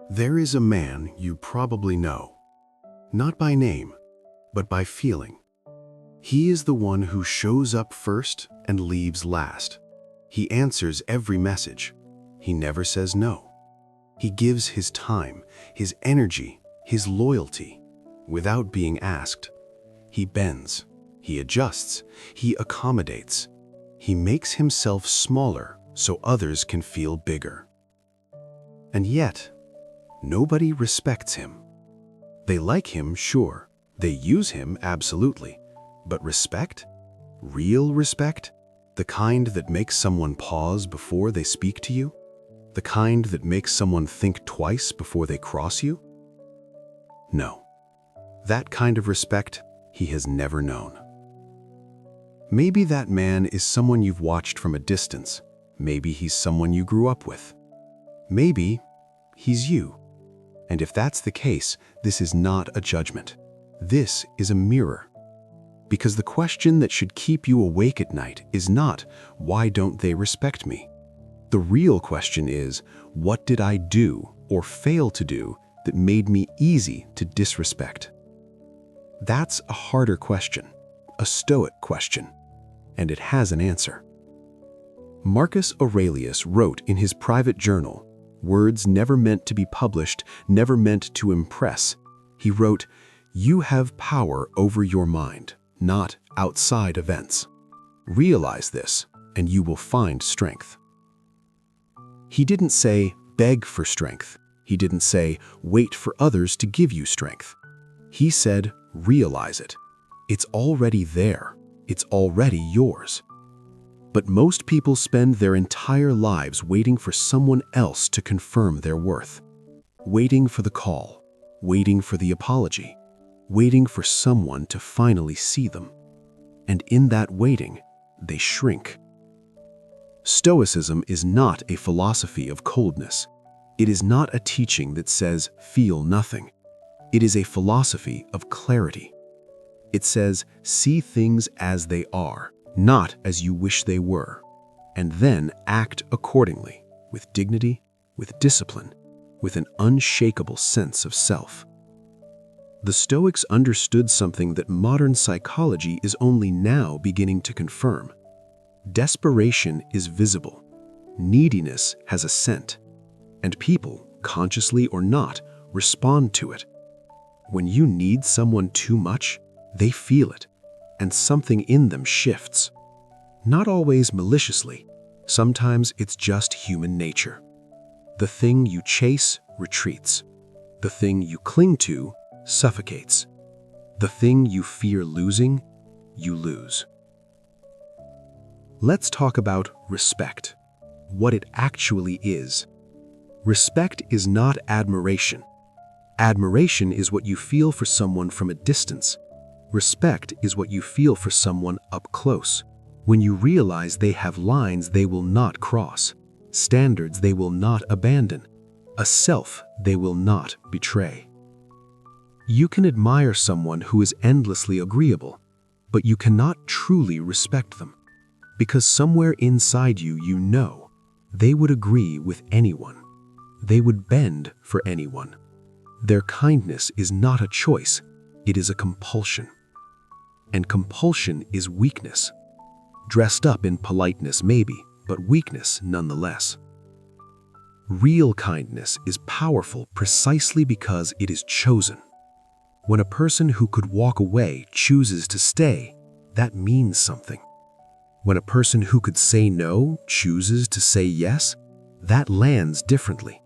There is a man you probably know, not by name, but by feeling. He is the one who shows up first and leaves last. He answers every message. He never says no. He gives his time, his energy, his loyalty, without being asked. He bends, he adjusts, he accommodates. He makes himself smaller so others can feel bigger. And yet, nobody respects him. They like him, sure. They use him, absolutely. But respect? Real respect? The kind that makes someone pause before they speak to you? The kind that makes someone think twice before they cross you? No. That kind of respect he has never known. Maybe that man is someone you've watched from a distance. Maybe he's someone you grew up with. Maybe he's you. And if that's the case, this is not a judgment. This is a mirror. Because the question that should keep you awake at night is not, why don't they respect me? The real question is, what did I do or fail to do that made me easy to disrespect? That's a harder question, a Stoic question, and it has an answer. Marcus Aurelius wrote in his private journal, words never meant to be published, never meant to impress. He wrote, "You have power over your mind, not outside events. Realize this, and you will find strength." He didn't say, beg for strength. He didn't say, wait for others to give you strength. He said, realize it. It's already there. It's already yours. But most people spend their entire lives waiting for someone else to confirm their worth. Waiting for the call, waiting for the apology, waiting for someone to finally see them. And in that waiting, they shrink. Stoicism is not a philosophy of coldness. It is not a teaching that says, feel nothing. It is a philosophy of clarity. It says, see things as they are, not as you wish they were, and then act accordingly, with dignity, with discipline, with an unshakable sense of self. The Stoics understood something that modern psychology is only now beginning to confirm. Desperation is visible. Neediness has a scent. And people, consciously or not, respond to it. When you need someone too much, they feel it, and something in them shifts. Not always maliciously. Sometimes it's just human nature. The thing you chase retreats. The thing you cling to suffocates. The thing you fear losing, you lose. Let's talk about respect, what it actually is. Respect is not admiration. Admiration is what you feel for someone from a distance. Respect is what you feel for someone up close, when you realize they have lines they will not cross, standards they will not abandon, a self they will not betray. You can admire someone who is endlessly agreeable, but you cannot truly respect them, because somewhere inside you, you know they would agree with anyone. They would bend for anyone. Their kindness is not a choice, it is a compulsion. And compulsion is weakness. Dressed up in politeness maybe, but weakness nonetheless. Real kindness is powerful precisely because it is chosen. When a person who could walk away chooses to stay, that means something. When a person who could say no chooses to say yes, that lands differently.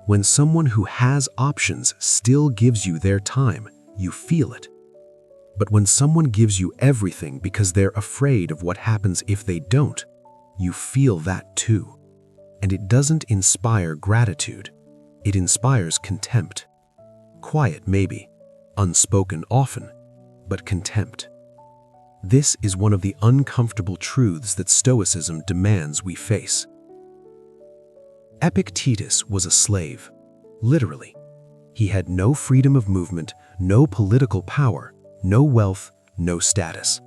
When someone who has options still gives you their time, you feel it. But when someone gives you everything because they're afraid of what happens if they don't, you feel that too. And it doesn't inspire gratitude. It inspires contempt. Quiet maybe, unspoken often, but contempt. This is one of the uncomfortable truths that Stoicism demands we face. Epictetus was a slave, literally. He had no freedom of movement, no political power, no wealth, no status.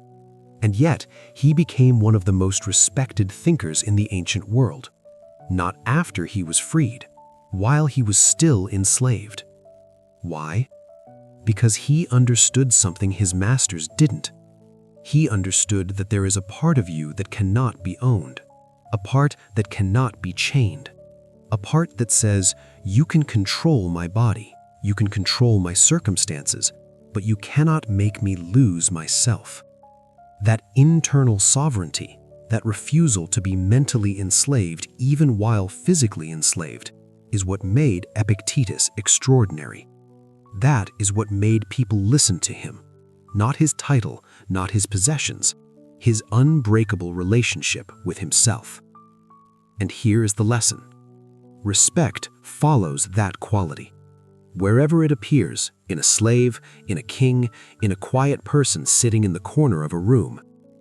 And yet, he became one of the most respected thinkers in the ancient world. Not after he was freed. while he was still enslaved. Why? Because he understood something his masters didn't. He understood that there is a part of you that cannot be owned, a part that cannot be chained, a part that says, you can control my body, you can control my circumstances, but you cannot make me lose myself. That internal sovereignty, that refusal to be mentally enslaved even while physically enslaved, is what made Epictetus extraordinary. That is what made people listen to him. Not his title, not his possessions, his unbreakable relationship with himself. And here is the lesson. Respect follows that quality. Wherever it appears, in a slave, in a king, in a quiet person sitting in the corner of a room,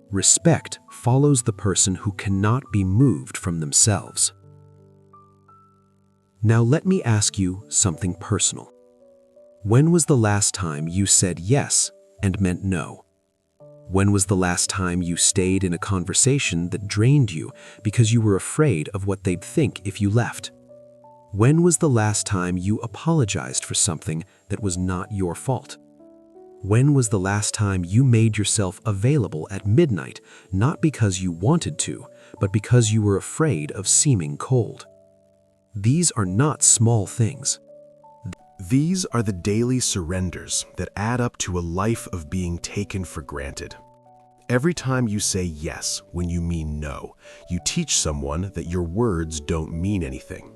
respect follows the person who cannot be moved from themselves. Now let me ask you something personal. When was the last time you said yes and meant no? When was the last time you stayed in a conversation that drained you because you were afraid of what they'd think if you left? When was the last time you apologized for something that was not your fault? When was the last time you made yourself available at midnight, not because you wanted to, but because you were afraid of seeming cold? These are not small things. These are the daily surrenders that add up to a life of being taken for granted. Every time you say yes when you mean no, you teach someone that your words don't mean anything.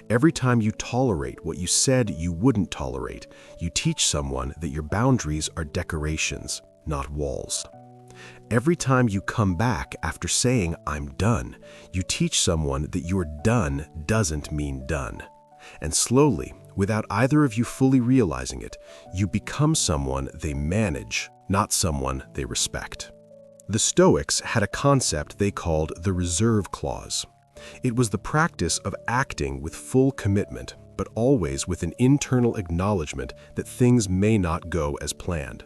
Every time you tolerate what you said you wouldn't tolerate, you teach someone that your boundaries are decorations, not walls. Every time you come back after saying, "I'm done," you teach someone that your done doesn't mean done. And slowly, without either of you fully realizing it, you become someone they manage, not someone they respect. The Stoics had a concept they called the reserve clause. It was the practice of acting with full commitment, but always with an internal acknowledgement that things may not go as planned.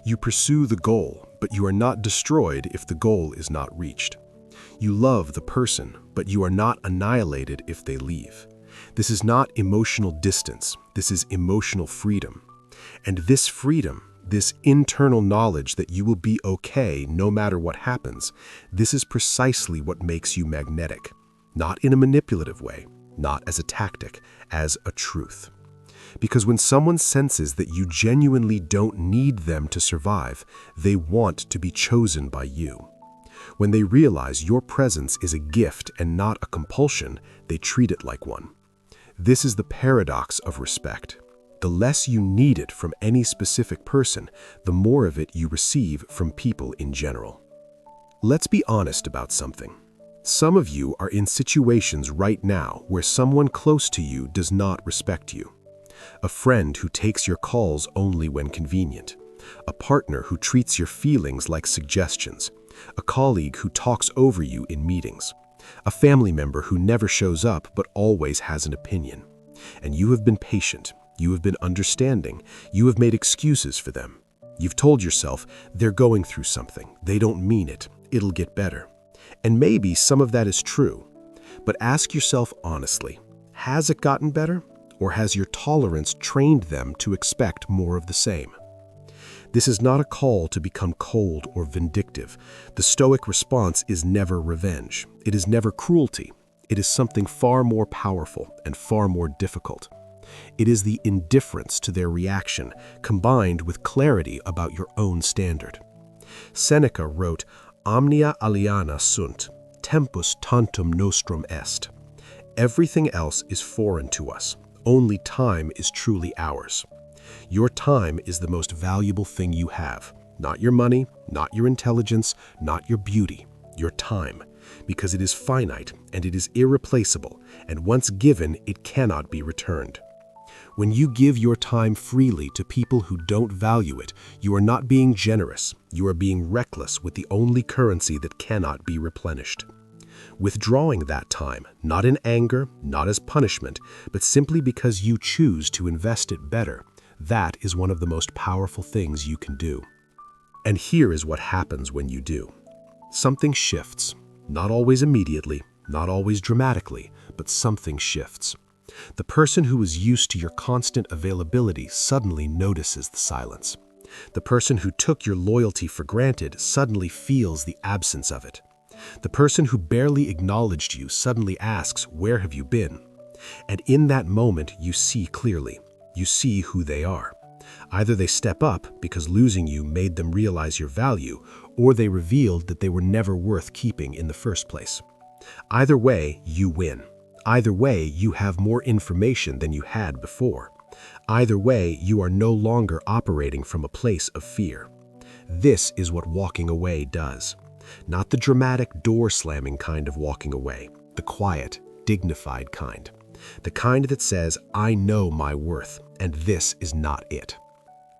You pursue the goal, but you are not destroyed if the goal is not reached. You love the person, but you are not annihilated if they leave. This is not emotional distance, this is emotional freedom. And this freedom, this internal knowledge that you will be okay no matter what happens, this is precisely what makes you magnetic. Not in a manipulative way, not as a tactic, as a truth. Because when someone senses that you genuinely don't need them to survive, they want to be chosen by you. When they realize your presence is a gift and not a compulsion, they treat it like one. This is the paradox of respect. The less you need it from any specific person, the more of it you receive from people in general. Let's be honest about something. Some of you are in situations right now where someone close to you does not respect you. A friend who takes your calls only when convenient. A partner who treats your feelings like suggestions. A colleague who talks over you in meetings. A family member who never shows up but always has an opinion. And you have been patient. You have been understanding. You have made excuses for them. You've told yourself, they're going through something. They don't mean it. It'll get better. And maybe some of that is true. But ask yourself honestly, has it gotten better? Or has your tolerance trained them to expect more of the same? This is not a call to become cold or vindictive. The Stoic response is never revenge. It is never cruelty. It is something far more powerful and far more difficult. It is the indifference to their reaction combined with clarity about your own standard. Seneca wrote, "Omnia aliena sunt, tempus tantum nostrum est." Everything else is foreign to us. Only time is truly ours. Your time is the most valuable thing you have. Not your money, not your intelligence, not your beauty. Your time. Because it is finite and it is irreplaceable, and once given, it cannot be returned. When you give your time freely to people who don't value it, you are not being generous. You are being reckless with the only currency that cannot be replenished. Withdrawing that time, not in anger, not as punishment, but simply because you choose to invest it better, that is one of the most powerful things you can do. And here is what happens when you do. Something shifts. Not always immediately, not always dramatically, but something shifts. The person who is used to your constant availability suddenly notices the silence. The person who took your loyalty for granted suddenly feels the absence of it. The person who barely acknowledged you suddenly asks, "Where have you been?" And in that moment, you see clearly. You see who they are. Either they step up because losing you made them realize your value, or they revealed that they were never worth keeping in the first place. Either way, you win. Either way, you have more information than you had before. Either way, you are no longer operating from a place of fear. This is what walking away does. Not the dramatic door-slamming kind of walking away, the quiet, dignified kind. The kind that says, "I know my worth, and this is not it."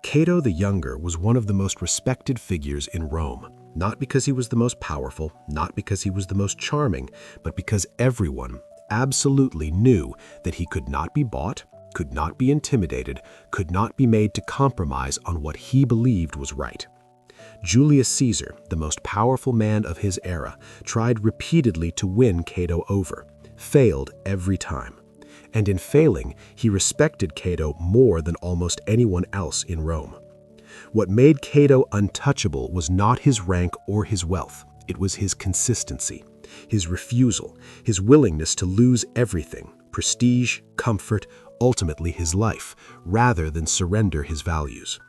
Cato the Younger was one of the most respected figures in Rome, not because he was the most powerful, not because he was the most charming, but because everyone absolutely knew that he could not be bought, could not be intimidated, could not be made to compromise on what he believed was right. Julius Caesar, the most powerful man of his era, tried repeatedly to win Cato over, failed every time. And in failing, he respected Cato more than almost anyone else in Rome. What made Cato untouchable was not his rank or his wealth. It was his consistency, his refusal, his willingness to lose everything, prestige, comfort, ultimately his life, rather than surrender his values.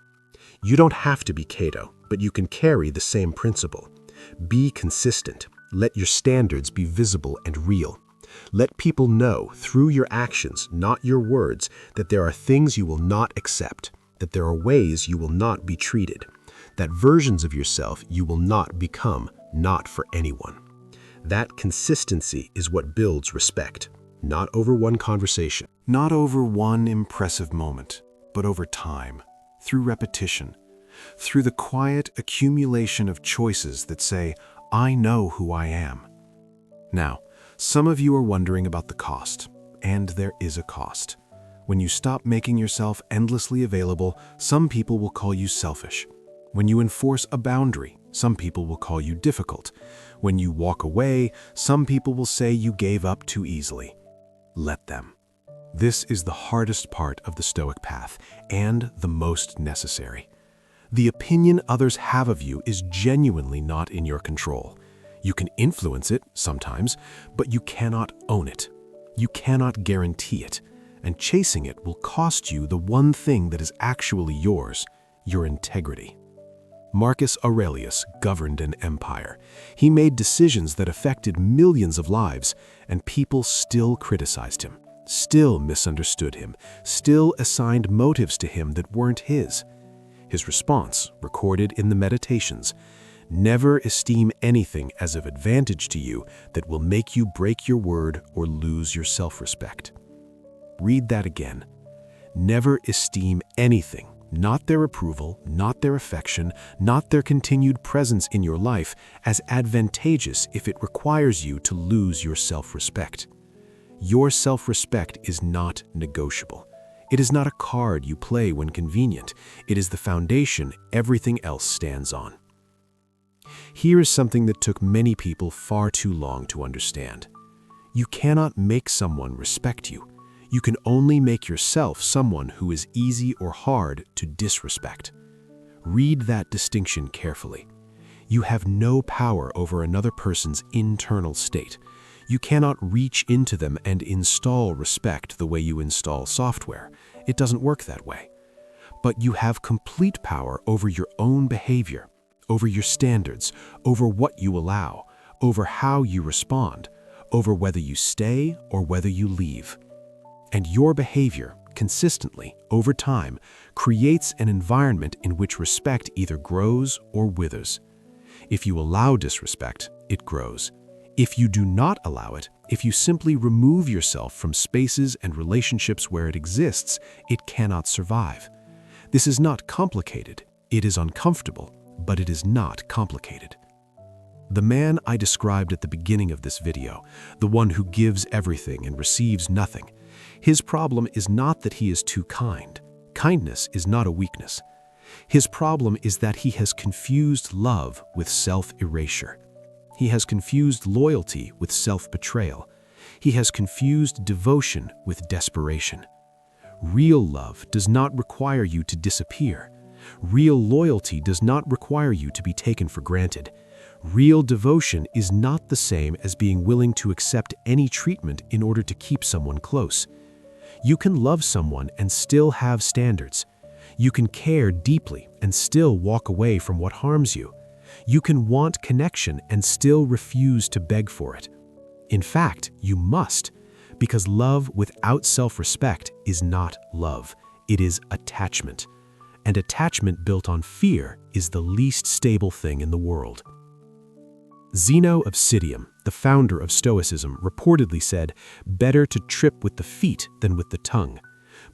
You don't have to be Cato, but you can carry the same principle. Be consistent. Let your standards be visible and real. Let people know through your actions, not your words, that there are things you will not accept, that there are ways you will not be treated, that versions of yourself you will not become, not for anyone. That consistency is what builds respect, not over one conversation, Not over one impressive moment, but over time, through repetition, through the quiet accumulation of choices that say, "I know who I am." Now, some of you are wondering about the cost, and there is a cost. When you stop making yourself endlessly available, some people will call you selfish. When you enforce a boundary, some people will call you difficult. When you walk away, some people will say you gave up too easily. Let them. This is the hardest part of the Stoic path, and the most necessary. The opinion others have of you is genuinely not in your control. You can influence it sometimes, but you cannot own it. You cannot guarantee it, and chasing it will cost you the one thing that is actually yours, your integrity. Marcus Aurelius governed an empire. He made decisions that affected millions of lives, and people still criticized him, still misunderstood him, still assigned motives to him that weren't his. His response, recorded in the Meditations: "Never esteem anything as of advantage to you that will make you break your word or lose your self-respect." Read that again. Never esteem anything, not their approval, not their affection, not their continued presence in your life, as advantageous if it requires you to lose your self-respect. Your self-respect is not negotiable. It is not a card you play when convenient. It is the foundation everything else stands on. Here is something that took many people far too long to understand. You cannot make someone respect you. You can only make yourself someone who is easy or hard to disrespect. Read that distinction carefully. You have no power over another person's internal state. You cannot reach into them and install respect the way you install software. It doesn't work that way. But you have complete power over your own behavior, over your standards, over what you allow, over how you respond, over whether you stay or whether you leave. And your behavior, consistently, over time, creates an environment in which respect either grows or withers. If you allow disrespect, it grows. If you do not allow it, if you simply remove yourself from spaces and relationships where it exists, it cannot survive. This is not complicated. It is uncomfortable, but it is not complicated. The man I described at the beginning of this video, the one who gives everything and receives nothing, his problem is not that he is too kind. Kindness is not a weakness. His problem is that he has confused love with self-erasure. He has confused loyalty with self-betrayal. He has confused devotion with desperation. Real love does not require you to disappear. Real loyalty does not require you to be taken for granted. Real devotion is not the same as being willing to accept any treatment in order to keep someone close. You can love someone and still have standards. You can care deeply and still walk away from what harms you. You can want connection and still refuse to beg for it. In fact, you must, because love without self-respect is not love. It is attachment. And attachment built on fear is the least stable thing in the world. Zeno of Citium, the founder of Stoicism, reportedly said, "Better to trip with the feet than with the tongue."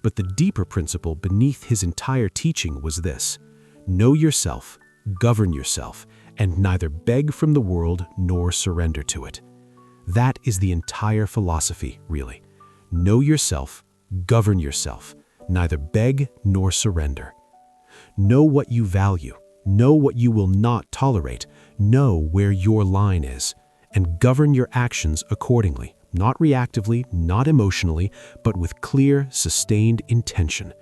But the deeper principle beneath his entire teaching was this: know yourself, govern yourself, and neither beg from the world nor surrender to it. That is the entire philosophy, really. Know yourself, govern yourself, neither beg nor surrender. Know what you value, know what you will not tolerate, know where your line is, and govern your actions accordingly, not reactively, not emotionally, but with clear, sustained intention.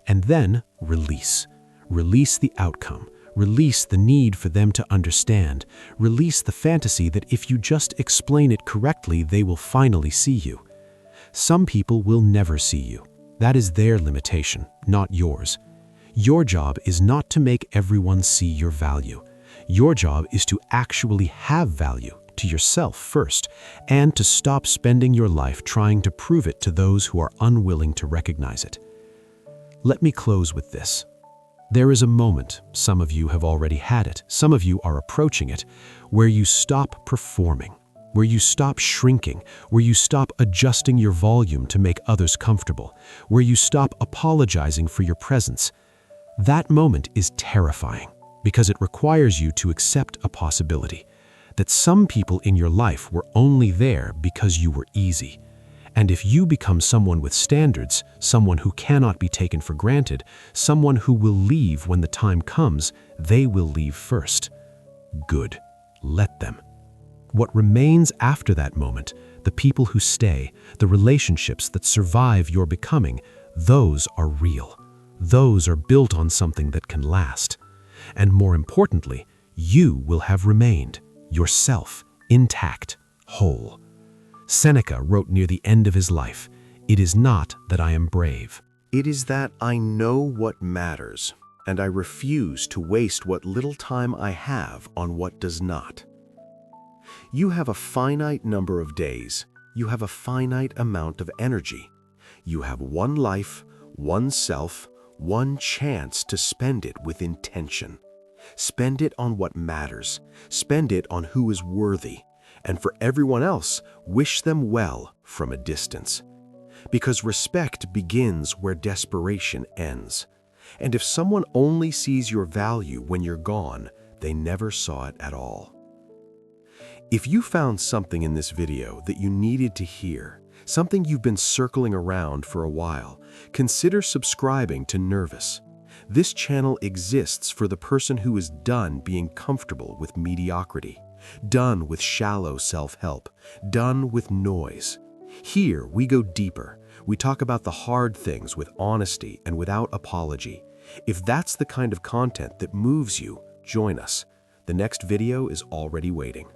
And then release. Release the outcome. Release the need for them to understand. Release the fantasy that if you just explain it correctly, they will finally see you. Some people will never see you. That is their limitation, not yours. Your job is not to make everyone see your value. Your job is to actually have value to yourself first, and to stop spending your life trying to prove it to those who are unwilling to recognize it. Let me close with this. There is a moment, some of you have already had it, some of you are approaching it, where you stop performing, where you stop shrinking, where you stop adjusting your volume to make others comfortable, where you stop apologizing for your presence. That moment is terrifying because it requires you to accept a possibility that some people in your life were only there because you were easy. And if you become someone with standards, someone who cannot be taken for granted, someone who will leave when the time comes, they will leave first. Good. Let them. What remains after that moment, the people who stay, the relationships that survive your becoming, those are real. Those are built on something that can last. And more importantly, you will have remained, yourself, intact, whole. Seneca wrote near the end of his life, "It is not that I am brave. It is that I know what matters, and I refuse to waste what little time I have on what does not." You have a finite number of days. You have a finite amount of energy. You have one life, one self, one chance to spend it with intention. Spend it on what matters. Spend it on who is worthy. And for everyone else, wish them well from a distance. Because respect begins where desperation ends. And if someone only sees your value when you're gone, they never saw it at all. If you found something in this video that you needed to hear, something you've been circling around for a while, consider subscribing to Nervous. This channel exists for the person who is done being comfortable with mediocrity, done with shallow self-help, done with noise. Here, we go deeper. We talk about the hard things with honesty and without apology. If that's the kind of content that moves you, join us. The next video is already waiting.